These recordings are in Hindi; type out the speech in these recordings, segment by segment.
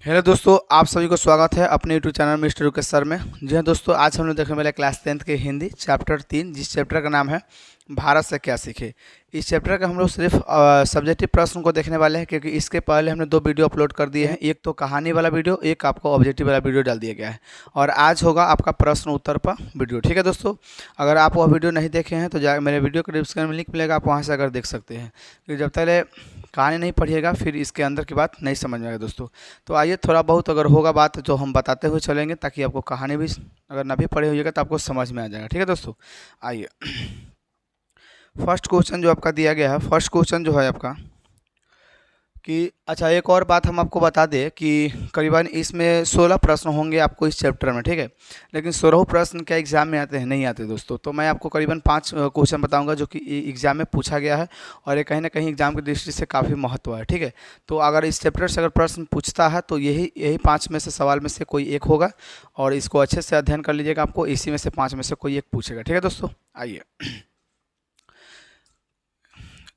हेलो दोस्तों, आप सभी को स्वागत है अपने YouTube channel mister Rukesh sir में। जी हाँ दोस्तों, आज हम लोग देखने वाले क्लास 10th के हिंदी चैप्टर 3, जिस चैप्टर का नाम है भारत से क्या सीखे। इस चैप्टर का हम लोग सिर्फ सब्जेक्टिव प्रश्न को देखने वाले हैं, क्योंकि इसके पहले हमने 2 वीडियो अपलोड कर दिए हैं। एक तो कहानी वाला वीडियो, एक आपको ऑब्जेक्टिव वाला वीडियो डाल दिया गया है, और आज होगा आपका प्रश्न उत्तर पर वीडियो। ठीक है दोस्तों, अगर आप वह वीडियो नहीं देखे हैं तो मेरे वीडियो के डिस्क्रिप्शन में लिंक मिलेगा, आप वहाँ से अगर देख सकते हैं। क्योंकि जब तक कहानी नहीं पढ़िएगा फिर इसके अंदर की बात नहीं समझ में आएगा दोस्तों। तो आइए, थोड़ा बहुत अगर होगा बात जो हम बताते हुए चलेंगे, ताकि आपको कहानी भी अगर ना भी पढ़े होइएगा तो आपको समझ में आ जाएगा। ठीक है दोस्तों, आइए। फर्स्ट क्वेश्चन जो आपका दिया गया है, फर्स्ट क्वेश्चन जो है आपका कि अच्छा, एक और बात हम आपको बता दें कि करीबन इसमें 16 प्रश्न होंगे आपको इस चैप्टर में। ठीक है, लेकिन 16 प्रश्न क्या एग्जाम में आते हैं? नहीं आते दोस्तों। तो मैं आपको करीबन 5 क्वेश्चन बताऊंगा जो कि एग्जाम में पूछा गया है, और ये कहीं ना कहीं एग्जाम की दृष्टि से काफ़ी महत्व है। ठीक है, तो अगर इस चैप्टर से अगर प्रश्न पूछता है तो यही यही 5 में से सवाल में से कोई एक होगा, और इसको अच्छे से अध्ययन कर लीजिएगा। आपको इसी में से 5 में से कोई एक पूछेगा। ठीक है दोस्तों, आइए।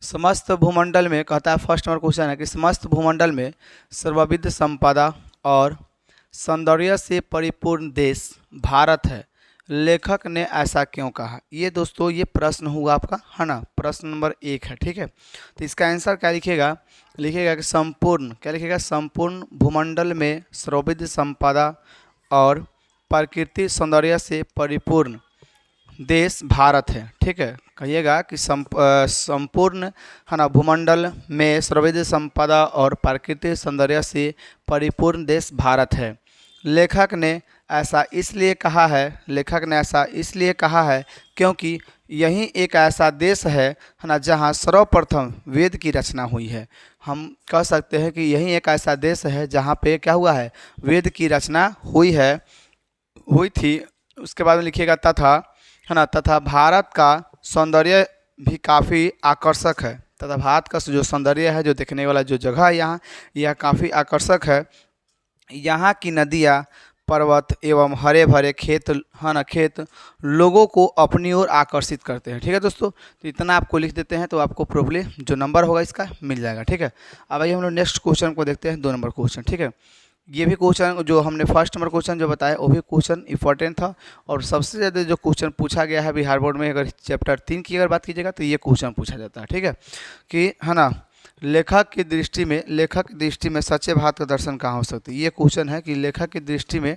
समस्त भूमंडल में, कहता है फर्स्ट नंबर क्वेश्चन है कि समस्त भूमंडल में सर्वविध संपदा और सौंदर्य से परिपूर्ण देश भारत है, लेखक ने ऐसा क्यों कहा? ये दोस्तों ये प्रश्न हुआ आपका, है ना, प्रश्न नंबर 1 है। ठीक है, तो इसका आंसर क्या लिखिएगा? लिखिएगा कि संपूर्ण, क्या लिखिएगा? संपूर्ण भूमंडल में सर्वविध संपदा और प्रकृति सौंदर्य से परिपूर्ण देश भारत है। ठीक है, कहिएगा कि संपूर्ण, है ना, भूमंडल में सर्वविध संपदा और प्राकृतिक सौंदर्य से परिपूर्ण देश भारत है। लेखक ने ऐसा इसलिए कहा है, लेखक ने ऐसा इसलिए कहा है क्योंकि यही एक ऐसा देश है ना, जहाँ सर्वप्रथम वेद की रचना हुई है। हम कह सकते हैं कि यही एक ऐसा देश है जहाँ पे क्या हुआ है? वेद की रचना हुई थी। उसके बाद में लिखिएगा तथा, है ना, तथा भारत का सौंदर्य भी काफ़ी आकर्षक है। तथा भारत का जो सौंदर्य है, जो देखने वाला जो जगह है यहाँ, यह काफ़ी आकर्षक है। यहाँ की नदियाँ, पर्वत एवं हरे भरे खेत, है ना, खेत लोगों को अपनी ओर आकर्षित करते हैं। ठीक है दोस्तों, तो इतना आपको लिख देते हैं तो आपको प्रॉब्ली जो नंबर होगा इसका मिल जाएगा। ठीक है, अब आइए हम लोग नेक्स्ट क्वेश्चन को देखते हैं, 2 नंबर क्वेश्चन। ठीक है, ये भी क्वेश्चन जो हमने फर्स्ट नंबर क्वेश्चन जो बताया वो भी क्वेश्चन इंपॉर्टेंट था, और सबसे ज़्यादा जो क्वेश्चन पूछा गया है बिहार बोर्ड में, अगर चैप्टर 3 की अगर बात कीजिएगा तो ये क्वेश्चन पूछा जाता है। ठीक है, कि है ना, लेखक की दृष्टि में सच्चे भारत का दर्शन कहाँ हो सकते हैं? ये क्वेश्चन है कि लेखक की दृष्टि में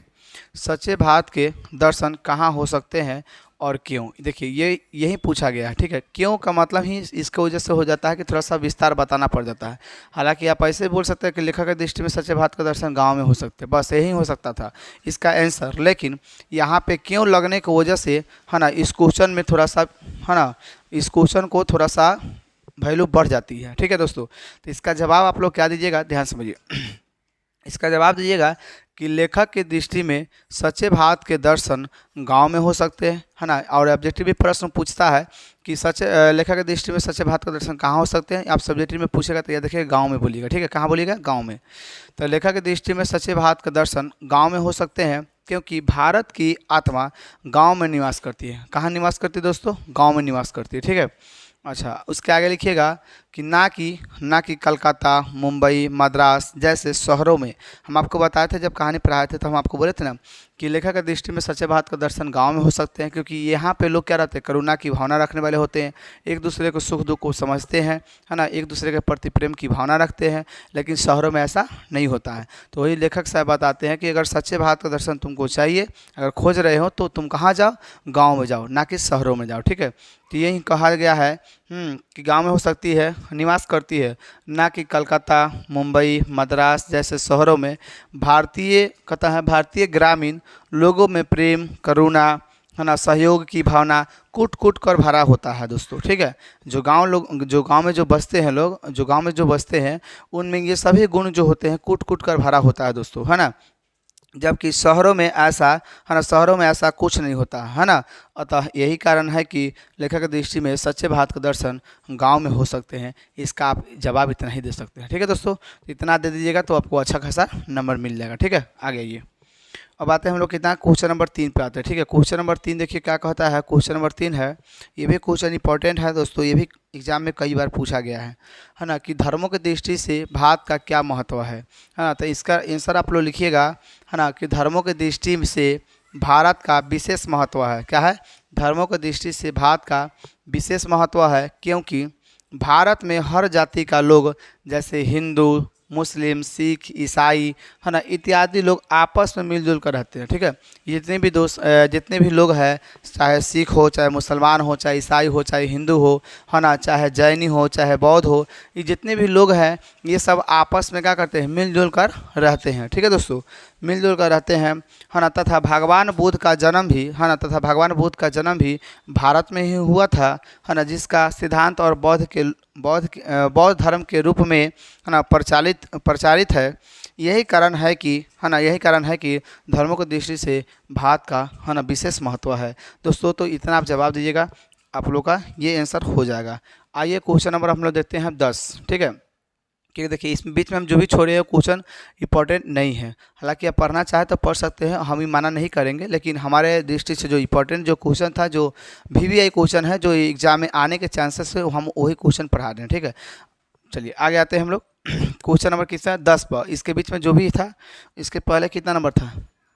सच्चे भारत के दर्शन कहाँ हो सकते हैं और क्यों। देखिए, ये यही पूछा गया है। ठीक है, क्यों का मतलब ही इसके वजह से हो जाता है कि थोड़ा सा विस्तार बताना पड़ जाता है। हालांकि आप ऐसे बोल सकते हैं कि लेखक की दृष्टि में सच्चे भारत का दर्शन गांव में हो सकते हैं, बस यही हो सकता था इसका आंसर। लेकिन यहाँ पे क्यों लगने की वजह से, है ना, इस क्वेश्चन में थोड़ा सा, है ना, इस क्वेश्चन को थोड़ा सा वैल्यू बढ़ जाती है। ठीक है दोस्तों, तो इसका जवाब आप लोग क्या दीजिएगा, ध्यान समझिए। इसका जवाब दीजिएगा कि लेखक की दृष्टि में सच्चे भारत के दर्शन गांव में हो सकते हैं, है ना। और ऑब्जेक्टिव भी प्रश्न पूछता है कि लेखक की दृष्टि में सच्चे भारत के दर्शन कहाँ हो सकते हैं। आप सब्जेक्टिव में पूछेगा तो यह देखिएगा गांव में बोलिएगा। ठीक है, कहाँ बोलिएगा? गांव में। तो लेखक की दृष्टि में सच्चे भारत के दर्शन गाँव में हो सकते हैं क्योंकि भारत की आत्मा गाँव में निवास करती है। कहाँ निवास करती है दोस्तों? गाँव में निवास करती है। ठीक है, अच्छा, उसके आगे लिखिएगा कि ना कि कलकत्ता, मुंबई, मद्रास जैसे शहरों में। हम आपको बताए थे, जब कहानी पढ़ाए थे तो हम आपको बोले थे ना कि लेखक की दृष्टि में सच्चे भारत का दर्शन गांव में हो सकते हैं, क्योंकि यहाँ पे लोग क्या रहते हैं? करुणा की भावना रखने वाले होते हैं, एक दूसरे को सुख दुख को समझते हैं, है ना, एक दूसरे के प्रति प्रेम की भावना रखते हैं। लेकिन शहरों में ऐसा नहीं होता है। तो वही लेखक साहब बताते हैं कि अगर सच्चे भारत का दर्शन तुमको चाहिए, अगर खोज रहे हो, तो तुम कहाँ जाओ? गाँव में जाओ, ना कि शहरों में जाओ। ठीक है, तो यही कहा गया है कि गांव में हो सकती है, निवास करती है, ना कि कलकत्ता, मुंबई, मद्रास जैसे शहरों में। कहता है भारतीय ग्रामीण लोगों में प्रेम, करुणा, है ना, सहयोग की भावना कूट कूट कर भरा होता है दोस्तों। ठीक है, जो गांव में जो बसते हैं लोग, जो गांव में जो बसते हैं, उनमें ये सभी गुण जो होते हैं कूट कूट कर भरा होता है दोस्तों, है ना। जबकि शहरों में ऐसा, है ना, शहरों में ऐसा कुछ नहीं होता है ना। अतः यही कारण है कि लेखक की दृष्टि में सच्चे भारत का दर्शन गांव में हो सकते हैं। इसका आप जवाब इतना ही दे सकते हैं। ठीक है दोस्तों, इतना दे दीजिएगा तो आपको अच्छा खासा नंबर मिल जाएगा। ठीक है, आगे आइए। अब आते हैं हम लोग कितना क्वेश्चन नंबर 3 पे आते हैं। ठीक है, क्वेश्चन नंबर 3 देखिए क्या कहता है। क्वेश्चन नंबर 3 है, ये भी क्वेश्चन इंपॉर्टेंट है दोस्तों, ये भी एग्जाम में कई बार पूछा गया है ना, कि धर्मों की दृष्टि से भारत का क्या महत्व है ना। तो इसका आंसर आप लोग लिखिएगा है ना, कि धर्मों की दृष्टि से भारत का विशेष महत्व है। क्या है? धर्मों की दृष्टि से भारत का विशेष महत्व है, क्योंकि भारत में हर जाति का लोग, जैसे हिंदू, मुस्लिम, सिख, ईसाई है ना, इत्यादि लोग आपस में मिलजुल कर रहते हैं। ठीक है, जितने भी लोग हैं, चाहे सिख हो, चाहे मुसलमान हो, चाहे ईसाई हो, चाहे हिंदू हो है ना, चाहे जैनी हो, चाहे बौद्ध हो, ये जितने भी लोग हैं ये सब आपस में क्या करते हैं? मिलजुल कर रहते हैं। ठीक है दोस्तों, मिलजुल कर रहते हैं है ना। तथा भगवान बुद्ध का जन्म भी है ना, जन्म भी भारत में ही हुआ था है ना, जिसका सिद्धांत और बौद्ध धर्म के रूप में है ना प्रचारित है। यही कारण है कि धर्मों की दृष्टि से भारत का है ना विशेष महत्व है दोस्तों। तो इतना आप जवाब दीजिएगा, आप लोग का ये आंसर हो जाएगा। आइए क्वेश्चन नंबर हम लोग देखते हैं 10। ठीक है, क्योंकि देखिए इस बीच में हम जो भी छोड़े हैं क्वेश्चन इंपॉर्टेंट नहीं है। हालांकि आप पढ़ना चाहे तो पढ़ सकते हैं, हम ही मना नहीं करेंगे, लेकिन हमारे दृष्टि से जो इंपॉर्टेंट जो क्वेश्चन था, जो VVI क्वेश्चन है, जो एग्जाम में आने के चांसेस है, हम वही क्वेश्चन पढ़ा रहे हैं। ठीक है, चलिए आगे आते हैं हम लोग। क्वेश्चन नंबर कितना है? 10 पर। इसके बीच में जो भी था, इसके पहले कितना नंबर था?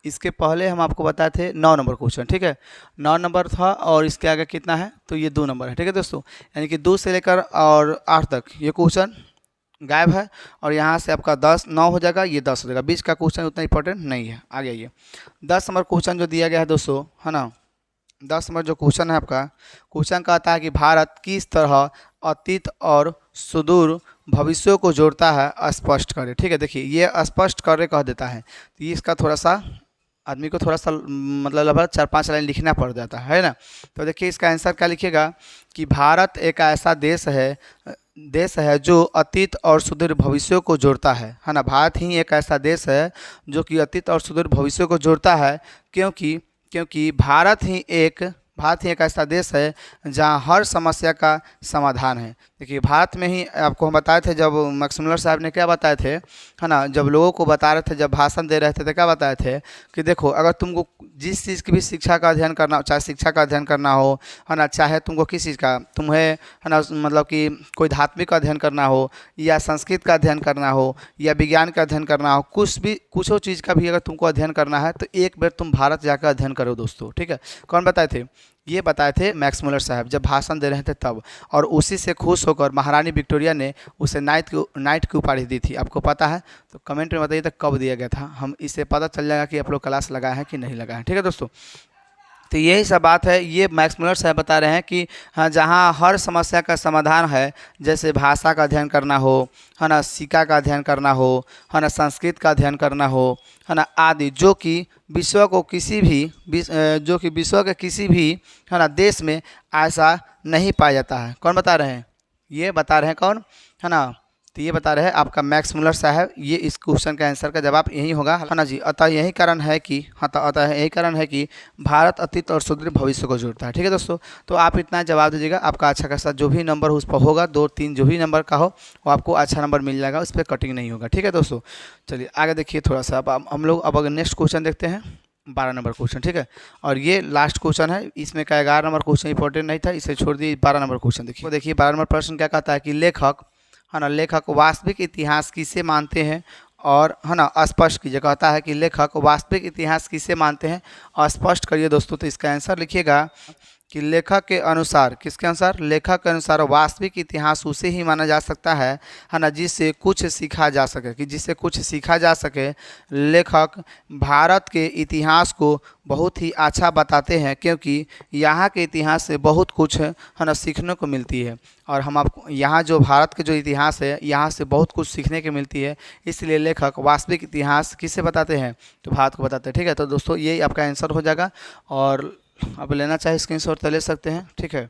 इसके पहले हम आपको बताए थे 9 नंबर क्वेश्चन। ठीक है, 9 नंबर था, और इसके आगे कितना है? तो ये 2 नंबर है। ठीक है दोस्तों, यानी कि 2 से लेकर और 8 तक ये क्वेश्चन गायब है, और यहाँ से आपका 9 हो जाएगा, ये 10 हो जाएगा। बीच का क्वेश्चन उतना इंपॉर्टेंट नहीं है। आगे आइए, 10 नंबर क्वेश्चन जो दिया गया है दोस्तों है ना, 10 नंबर जो क्वेश्चन है आपका, क्वेश्चन कहता है कि भारत किस तरह अतीत और सुदूर भविष्यों को जोड़ता है, स्पष्ट करें। ठीक है, देखिए ये स्पष्ट करे कह देता है, तो ये इसका थोड़ा सा आदमी को थोड़ा सा मतलब लगभग 4-5 लाइन लिखना पड़ जाता है ना। तो देखिए इसका आंसर क्या लिखिएगा, कि भारत एक ऐसा देश है जो अतीत और सुदूर भविष्यों को जोड़ता है ना। भारत ही एक ऐसा देश है जो कि अतीत और सुदूर भविष्यों को जोड़ता है, क्योंकि भारत ही एक ऐसा देश है जहां हर समस्या का समाधान है। देखिए भारत में ही, आपको हम बताए थे, जब मैक्स मुलर साहब ने क्या बताए थे है ना, जब लोगों को बता रहे थे, जब भाषण दे रहे थे, तो क्या बताए थे कि देखो, अगर तुमको जिस चीज़ की भी शिक्षा का अध्ययन करना हो, चाहे शिक्षा का अध्ययन करना हो है ना, चाहे तुमको किस चीज़ का, तुम्हें है ना मतलब कि कोई धात्विक का अध्ययन करना हो, या संस्कृत का अध्ययन करना हो, या विज्ञान का अध्ययन करना हो, कुछ चीज़ का भी अगर तुमको अध्ययन करना है, तो एक बार तुम भारत जाकर अध्ययन करो दोस्तों। ठीक है, कौन बताए थे? ये बताए थे मैक्स मुलर साहब, जब भाषण दे रहे थे तब। और उसी से खुश होकर महारानी विक्टोरिया ने उसे नाइट की उपाधि दी थी। आपको पता है तो कमेंट में बताइए, तो कब दिया गया था, हम इससे पता चल जाएगा कि आप लोग क्लास लगाए हैं कि नहीं लगाए हैं। ठीक है दोस्तों, तो यही सब बात है। ये मैक्स मुलर साहब बता रहे हैं कि हाँ, जहाँ हर समस्या का समाधान है, जैसे भाषा का अध्ययन करना हो है ना, सिक्का का अध्ययन करना हो है ना, संस्कृत का अध्ययन करना हो है ना, आदि, जो कि विश्व के किसी भी है ना देश में ऐसा नहीं पाया जाता है। कौन बता रहे हैं? ये बता रहे हैं कौन है ना, तो ये बता रहे हैं आपका मैक्स मुलर साहब। ये इस क्वेश्चन का आंसर का जवाब यही होगा है ना जी। अतः यही कारण है कि भारत अतीत और सुदूर भविष्य को जोड़ता है। ठीक है दोस्तों, तो आप इतना जवाब दीजिएगा, आपका अच्छा खासा जो भी नंबर उस पर होगा, 2-3 जो भी नंबर का हो, वो आपको अच्छा नंबर मिल जाएगा, उस पर कटिंग नहीं होगा। ठीक है दोस्तों, चलिए आगे देखिए थोड़ा सा। अब हम लोग अगर नेक्स्ट क्वेश्चन देखते हैं, 12 नंबर क्वेश्चन। ठीक है, और ये लास्ट क्वेश्चन है, इसमें का 11 नंबर क्वेश्चन इंपॉर्टेंट नहीं था, इसे छोड़ दिए। 12 नंबर क्वेश्चन देखिए 12 नंबर प्रश्न क्या कहता है कि लेखक वास्तविक इतिहास किसे मानते हैं, और है ना स्पष्ट कीजिए। कहता है कि लेखक वास्तविक इतिहास किसे मानते हैं, और स्पष्ट करिए दोस्तों। तो इसका आंसर लिखिएगा कि लेखक के अनुसार, किसके अनुसार? लेखक के अनुसार वास्तविक इतिहास उसे ही माना जा सकता है ना, जिससे कुछ सीखा जा सके। लेखक भारत के इतिहास को बहुत ही अच्छा बताते हैं, क्योंकि यहाँ के इतिहास से बहुत कुछ है ना सीखने को मिलती है। और हम आपको यहाँ जो भारत के जो इतिहास है, यहाँ से बहुत कुछ सीखने को मिलती है, इसलिए लेखक वास्तविक इतिहास किसे बताते हैं? तो भारत को बताते हैं। ठीक है, तो दोस्तों यही आपका आंसर हो जाएगा, और आप लेना चाहे स्क्रीनशॉट तो ले सकते हैं। ठीक है,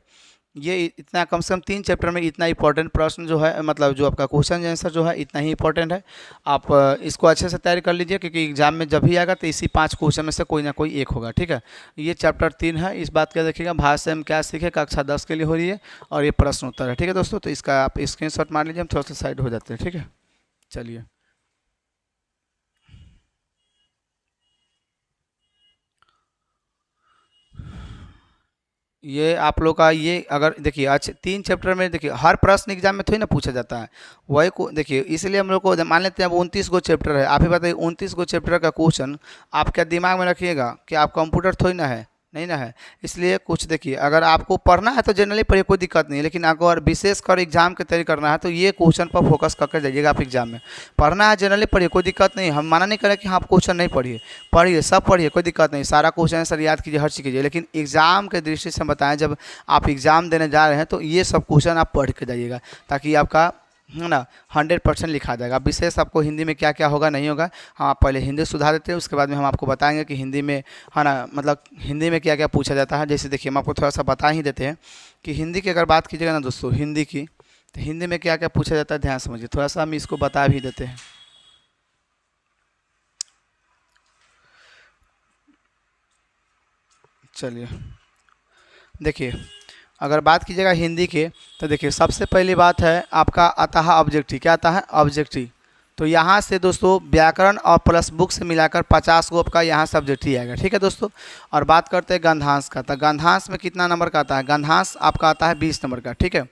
ये इतना कम से कम 3 चैप्टर में इतना इंपॉर्टेंट प्रश्न जो है, मतलब जो आपका क्वेश्चन आंसर जो है, इतना ही इंपॉर्टेंट है। आप इसको अच्छे से तैयारी कर लीजिए, क्योंकि एग्जाम में जब भी आएगा तो इसी 5 क्वेश्चन में से कोई ना कोई एक होगा। ठीक है, ये चैप्टर 3 है। इस बात का देखिएगा, भारत से हम क्या सीखे, कक्षा 10 के लिए हो रही है, और ये प्रश्न उत्तर है। ठीक है दोस्तों, तो इसका आप स्क्रीनशॉट मार लीजिए, हम थोड़ा सा साइड हो जाते हैं। ठीक है, चलिए। ये आप लोग का ये अगर देखिए अच्छा 3 चैप्टर में देखिए हर प्रश्न एग्जाम में थोड़ी ना पूछा जाता है। वही को देखिए इसलिए हम लोग को मान लेते हैं अब 29 गो चैप्टर है। आप ही बताइए 29 गो चैप्टर का क्वेश्चन आप क्या दिमाग में रखिएगा कि आप कंप्यूटर थोड़ी ना है, नहीं ना है। इसलिए कुछ देखिए अगर आपको पढ़ना है तो जनरली पढ़िए, कोई दिक्कत नहीं है। लेकिन अगर विशेष कर एग्जाम की तैयारी करना है तो ये क्वेश्चन पर फोकस करके जाइएगा। आप एग्जाम में पढ़ना है जनरली पढ़िए, कोई दिक्कत नहीं। हम मना नहीं करें कि हाँ आप क्वेश्चन नहीं पढ़िए, पढ़िए सब पढ़िए, कोई दिक्कत नहीं। सारा क्वेश्चन सर याद कीजिए, हर चीज़ कीजिए। लेकिन एग्जाम के दृष्टि से बताएं जब आप एग्जाम देने जा रहे हैं तो ये सब क्वेश्चन आप पढ़ के जाइएगा, ताकि आपका है ना 100% लिखा जाएगा। विशेष आपको हिंदी में क्या क्या होगा नहीं होगा, हम आप पहले हिंदी सुधार देते हैं, उसके बाद में हम आपको बताएंगे कि हिंदी में है ना मतलब हिंदी में क्या क्या पूछा जाता है। जैसे देखिए हम आपको थोड़ा सा बता ही देते हैं कि हिंदी की अगर बात कीजिएगा ना दोस्तों, हिंदी की तो हिंदी में क्या क्या पूछा जाता है ध्यान समझिए। थोड़ा सा हम इसको बता भी देते हैं। चलिए देखिए अगर बात कीजिएगा हिंदी के तो देखिए सबसे पहली बात है आपका आता है ऑब्जेक्टिव। क्या आता है? ऑब्जेक्टिव। तो यहाँ से दोस्तों व्याकरण और प्लस बुक से मिलाकर 50 गो आपका यहाँ सब्जेक्ट ही आएगा, ठीक है दोस्तों। और बात करते हैं गंधांश का, तो गंधांश में कितना नंबर का आता है? गंधांश आपका आता है 20 नंबर का, ठीक है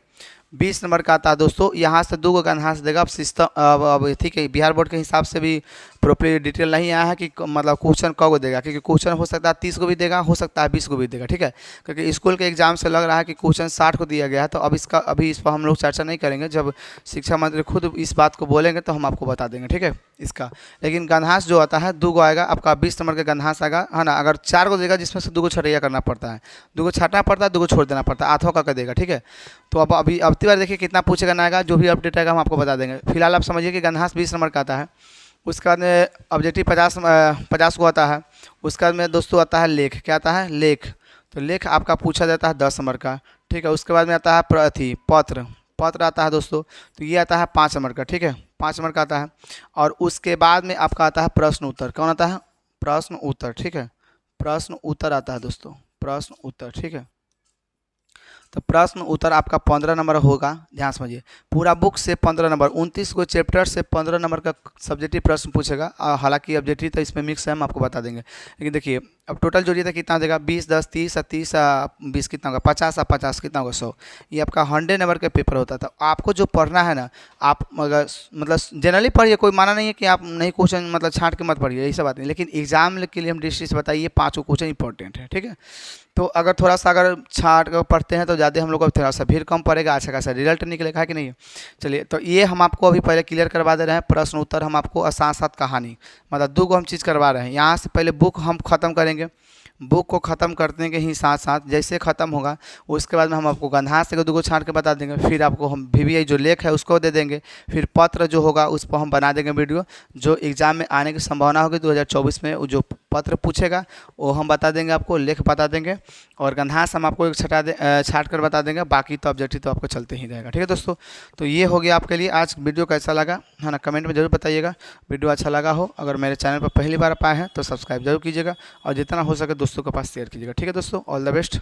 20 नंबर का आता है दोस्तों। यहाँ से 2 गो गंधांश देगा। अब सिस्टम अब ठीक है बिहार बोर्ड के हिसाब से भी प्रॉपर डिटेल नहीं आया है कि मतलब क्वेश्चन कब देगा, क्योंकि क्वेश्चन हो सकता है 30 को भी देगा, हो सकता है 20 को भी देगा, ठीक है। क्योंकि स्कूल के एग्जाम से लग रहा है कि क्वेश्चन 60 को दिया गया है। तो अब अभी इस पर हम लोग चर्चा नहीं करेंगे। जब शिक्षा मंत्री खुद इस बात को बोलेंगे तो हम आपको बता देंगे, ठीक है इसका। लेकिन गंधांश जो आता है 2 गो आएगा आपका, 20 नंबर का गंधांश आएगा, है ना। अगर 4 को देगा जिसमें से 2 गो छटैया करना पड़ता है, 2 गो छाटना पड़ता है, 2 गो छोड़ देना पड़ता है, 8वां करके देगा, ठीक है। तो अब अब बार देखिए कितना पूछेगा ना आएगा, जो भी अपडेट आएगा हम आपको बता देंगे। फिलहाल आप समझिए कि गंधांश 20 नंबर का आता है। उसके बाद में ऑब्जेक्टिव 50 को आता है। उसके बाद में दोस्तों आता है लेख। क्या आता है? लेख। तो लेख आपका पूछा जाता है 10 नंबर का, ठीक है। उसके बाद में आता है पत्र। पत्र आता है दोस्तों, तो ये आता है 5 नंबर का, ठीक है 5 नंबर का आता है। और उसके बाद में आपका आता है प्रश्न उत्तर। कौन आता है? प्रश्न उत्तर, ठीक है प्रश्न उत्तर आता है दोस्तों, प्रश्न उत्तर, ठीक है। तो प्रश्न उत्तर आपका 15 नंबर होगा। ध्यान समझिए पूरा बुक से 15 नंबर, 29 को चैप्टर से 15 नंबर का सब्जेक्टिव प्रश्न पूछेगा। हालांकि ऑब्जेक्टिव तो इसमें मिक्स है, हम आपको बता देंगे। लेकिन देखिए अब टोटल जोड़िए तो कितना देगा? 20 10 30 30 20 कितना होगा? 50 50 कितना होगा? 100। ये आपका 100 नंबर का पेपर होता था। आपको जो पढ़ना है ना, आप अगर मतलब जनरली पढ़िए, कोई माना नहीं है कि आप नहीं क्वेश्चन मतलब छाँट के मत पढ़िए, ऐसा बात नहीं। लेकिन एग्जाम के लिए हम डिस्ट्री से बताइए 5 क्वेश्चन इंपॉर्टेंट है, ठीक है। तो अगर थोड़ा सा अगर छाट कर पढ़ते हैं तो ज़्यादा हम लोग को थोड़ा सा भीड़ कम पड़ेगा, अच्छा खासा रिजल्ट निकलेगा, है कि नहीं। चलिए तो ये हम आपको अभी पहले क्लियर करवा दे रहे हैं। प्रश्न उत्तर हम आपको और साथ साथ कहानी, मतलब 2 को हम चीज़ करवा रहे हैं। यहाँ से पहले बुक हम ख़त्म करेंगे। बुक को ख़त्म करने के ही साथ साथ जैसे ख़त्म होगा उसके बाद में हम आपको गंधांश से 2 को छाँट के बता देंगे। फिर आपको हम VVI जो लेख है उसको दे देंगे। फिर पत्र जो होगा उस पर हम बना देंगे वीडियो, जो एग्ज़ाम में आने की संभावना होगी 2024 में। जो पत्र पूछेगा वो हम बता देंगे आपको, लेख बता देंगे। और गंधांश हम आपको एक छाट कर बता देंगे। बाकी तो ऑब्जेक्टिव तो आपको चलते ही रहेगा, ठीक है दोस्तों। तो ये हो गया आपके लिए आज वीडियो। कैसा लगा है ना, कमेंट में जरूर बताइएगा। वीडियो अच्छा लगा हो, अगर मेरे चैनल पर पहली बार आप आए हैं तो सब्सक्राइब जरूर कीजिएगा और जितना हो सके दोस्तों के पास शेयर कीजिएगा, ठीक है दोस्तों। All the best.